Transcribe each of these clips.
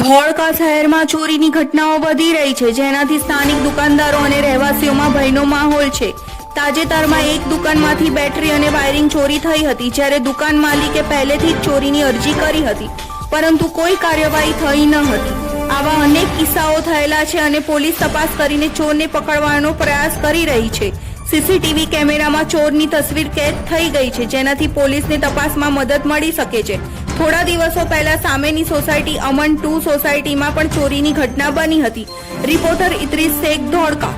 ધોળકા શહેરમાં ચોરીની ઘટનાઓ વધી રહી છે, જેનાથી સ્થાનિક દુકાનદારો અને રહેવાસીઓમાં ભયનો માહોલ છે। તાજેતરમાં એક દુકાનમાંથી બેટરી અને વાયરિંગ ચોરી થઈ હતી, જ્યારે દુકાન માલિકે પહેલેથી જ ચોરીની અરજી કરી હતી, પરંતુ કોઈ કાર્યવાહી થઈ ન હતી। આવા અનેક કિસ્સાઓ થયેલા છે અને પોલીસ તપાસ કરીને ચોરને પકડવાનો પ્રયાસ કરી રહી છે। સીસીટીવી કેમેરામાં ચોરની તસવીર કેદ થઈ ગઈ છે, જેનાથી પોલીસને તપાસમાં મદદ મળી શકે છે। થોડા દિવસો પહેલા સામેની સોસાયટી અમન 2 સોસાયટીમાં પણ ચોરીની ઘટના બની હતી। રિપોર્ટર ઇત્રીસ શેખ, ધોળકા।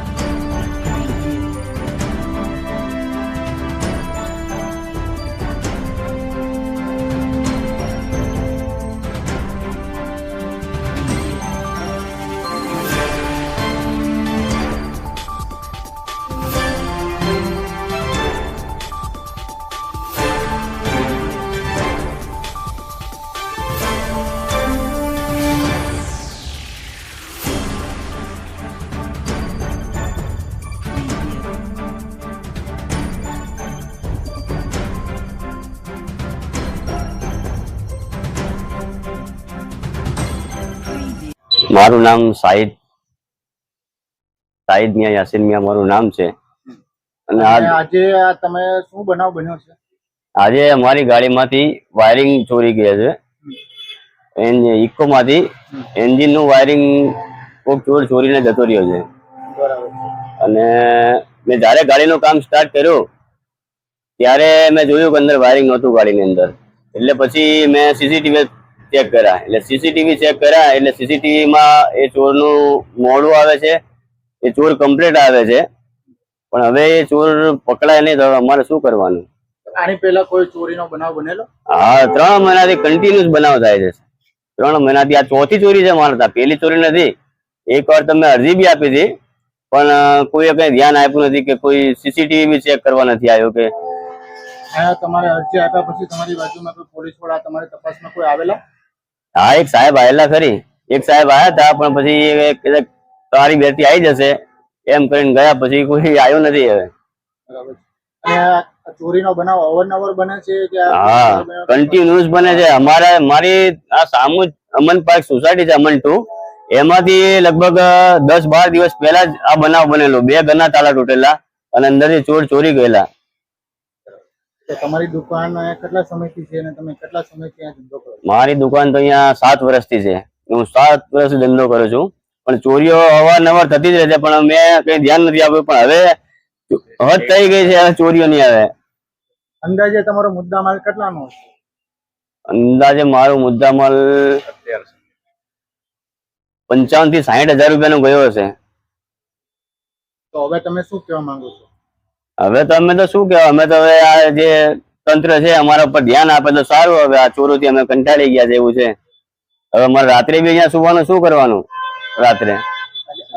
મારું નામ સાહિદ મિયા યાસીન મિયા મારું નામ છે। અને આજે તમે શું બનાવ બન્યો છે? આજે અમારી ગાડીમાંથી વાયરિંગ ચોરી ગયા છે। ઇકો માંથી એન્જિન નું વાયરિંગ કોઈક ચોર ચોરીને જતો રહ્યો છે। બરાબર। અને મેં જયારે ગાડીનું કામ સ્ટાર્ટ કર્યું ત્યારે મેં જોયું કે અંદર વાયરિંગ નહોતું ગાડીની અંદર, એટલે પછી મેં સીસીટીવી ચેક કર્યા। એટલે સીસીટીવી ચેક કર્યા એટલે સીસીટીવી માં એ ચોરનું મોડું આવે છે, એ ચોર કમ્પ્લીટ આવે છે, પણ હવે એ ચોર પકડાય નહીં તો અમારે શું કરવાનું? આની પહેલા કોઈ ચોરીનો બનાવ બનેલો? હા, 3 મહિનાથી કન્ટિન્યુઅસ બનાવ થાય છે। 3 મહિનાથી આ ચોથી ચોરી છે મારે, પહેલી ચોરી નથી। એકવાર તમે અરજી બી આપી હતી, પણ કોઈએ કઈ ધ્યાન આપ્યું નથી કે કોઈ સીસીટીવી બી ચેક કરવા નથી આવ્યો કે તમારે અરજી આપ્યા પછી તમારી બાજુમાં કોઈ પોલીસ વાળા તમારી તપાસમાં કોઈ આવેલા? હા, એક સાહેબ આવેલા ખરી, એક સાહેબ આવ્યા હતા, પણ પછી તમારી બેટી આવી જશે એમ કરીને ગયા, પછી કોઈ આવ્યું નથી હવે। બરાબર। અને ચોરીનો બનાવ અવારનવાર બને છે કે? હા, કન્ટિન્યુઅસ બને છે। મારી આ સામુ અમન પાર્ક સોસાયટી છે, અમન 2, એમાંથી લગભગ 10-12 દિવસ પહેલા જ આ બનાવ બનેલો। 2 ઘરના તાળા તૂટેલા અને અંદરથી ચોર ચોરી ગયેલા। તમારી દુકાન કેટલા સમયથી છે અને તમે કેટલા સમયથી આ ધંધો કરો છો? મારી દુકાન તો અહીંયા 7 વર્ષથી છે। હું 7 વર્ષથી ધંધો કરું છું, પણ ચોરીઓ અવારનવાર થતી જ રહે છે, પણ મેં કઈ ધ્યાન નથી આપ્યું। પણ હવે હદ થઈ ગઈ છે, હવે ચોરીઓ નહીં આવે। અંદાજે તમારો મુદ્દામાલ કેટલાનો હશે? અંદાજે મારો મુદ્દામાલ 55 થી 60 હજાર રૂપિયાનો ગયો હશે। તો હવે તમે શું કહેવા માંગો છો? હવે તો અમે તો શું કહેવા, અમે તો હવે આ જે તંત્ર છે અમારા ઉપર ધ્યાન આપે તો સારું। હવે આ ચોરોથી અમે કંટાળી ગયા છે એવું છે। હવે અમારે રાત્રે બી અહીંયા સુવાનું, શું કરવાનું રાત્રે?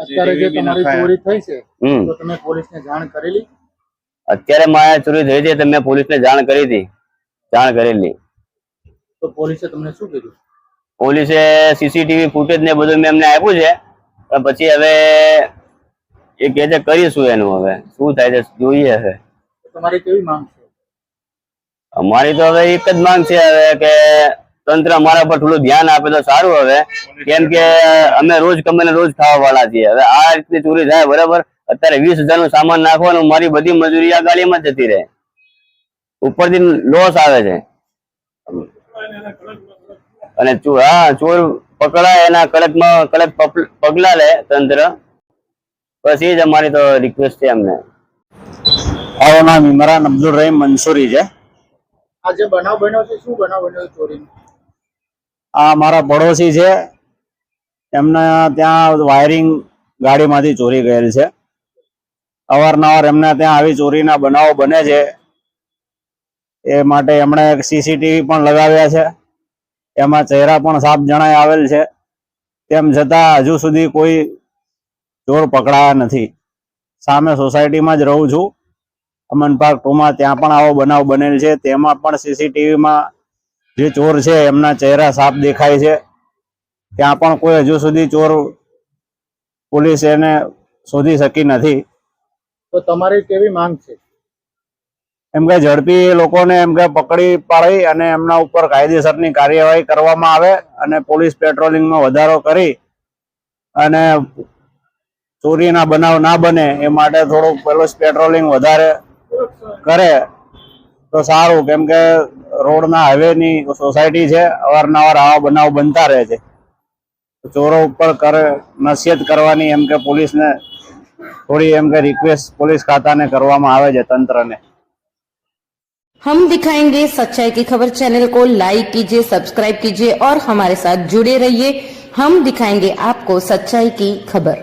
અત્યારે જે તમારી ચોરી થઈ છે તો તમે પોલીસને જાણ કરેલી? અત્યારે મારે ચોરી થઈ છે તો મેં પોલીસને જાણ કરી હતી, જાણ કરેલી। તો પોલીસે તમને શું કીધું? પોલીસે સીસીટીવી ફૂટેજ ને બધું મેં એમને આપ્યું છે, પણ પછી હવે એ કહે છે કરીશું, એનું હવે શું થાય છે જોઈએ। હવે તમારી કેવી માંગ છે? અમારી તો હવે એક જ માંગ છે હવે કે તંત્ર અમારા પર થોડું ધ્યાન આપે તો સારું। હવે કેમ કે અમે રોજ કમાઈને રોજ ખાવા વાળા છીએ। હવે આ રીતની ચોરી થાય, બરાબર, અત્યારે 20,000 નું સામાન નાખવાનું, મારી બધી મજૂરી આ ગાડીમાં જતી રહે, ઉપરથી લોસ આવે છે। અને હા, ચોર પકડાય એના કડકમાં કડક પગલા લે તંત્ર, બસ એ જ અમારી તો રિક્વેસ્ટ છે એમને। મારું નામ ઇમરાન અબ્દુલ રહીમ મંસૂરી છે। આ જે બનાવ બન્યો છે, શું બનાવ બન્યો છે ચોરીનો? આ મારા પડોશી છે, એમના ત્યાં વાયરિંગ ગાડીમાંથી ચોરી ગયેલ છે। અવારનવાર એમને ત્યાં આવી ચોરીના બનાવો બને છે, એ માટે એમણે સીસીટીવી પણ લગાવ્યા છે, એમાં ચહેરા પણ સાફ જણાય આવેલ છે। તેમ છતાં હજુ સુધી કોઈ ચોર પકડાયા નથી। સામે સોસાયટીમાં જ રહું છું, અમન પાર્ક 2માં, ત્યાં પણ આવો બનાવ બનેલ છે। તેમાં પણ સીસીટીવીમાં જે ચોર છે એમના ચહેરા સાફ દેખાય છે। ત્યાં પણ કોઈ હજુ સુધી ચોર પોલીસ એને શોધી શકી નથી। તો તમારી કેવી માંગ છે? એમ કે ઝડપી લોકોને એમ કે પકડી પાડી અને એમના ઉપર કાયદેસરની કાર્યવાહી કરવામાં આવે અને પોલીસ પેટ્રોલિંગમાં વધારો કરી અને ચોરીના બનાવ ના બને એ માટે થોડુંક પોલીસ પેટ્રોલિંગ વધારે કરે તો સારું, કેમ કે રોડના હાઈવેની સોસાયટી છે, અવારનવાર આવા બનાવ બનતા રહે છે. ચોરો ઉપર નસીહત કરવાની એમ કે પોલીસને થોડી એમ કે રિક્વેસ્ટ પોલીસ ખાતાને કરવામાં આવે છે, તંત્રને. हम दिखाएंगे सच्चाई की खबर चैनल को लाइक कीजिए, सब्सक्राइब कीजिए और हमारे साथ जुड़े रहिए. हम दिखाएंगे आपको सच्चाई की खबर.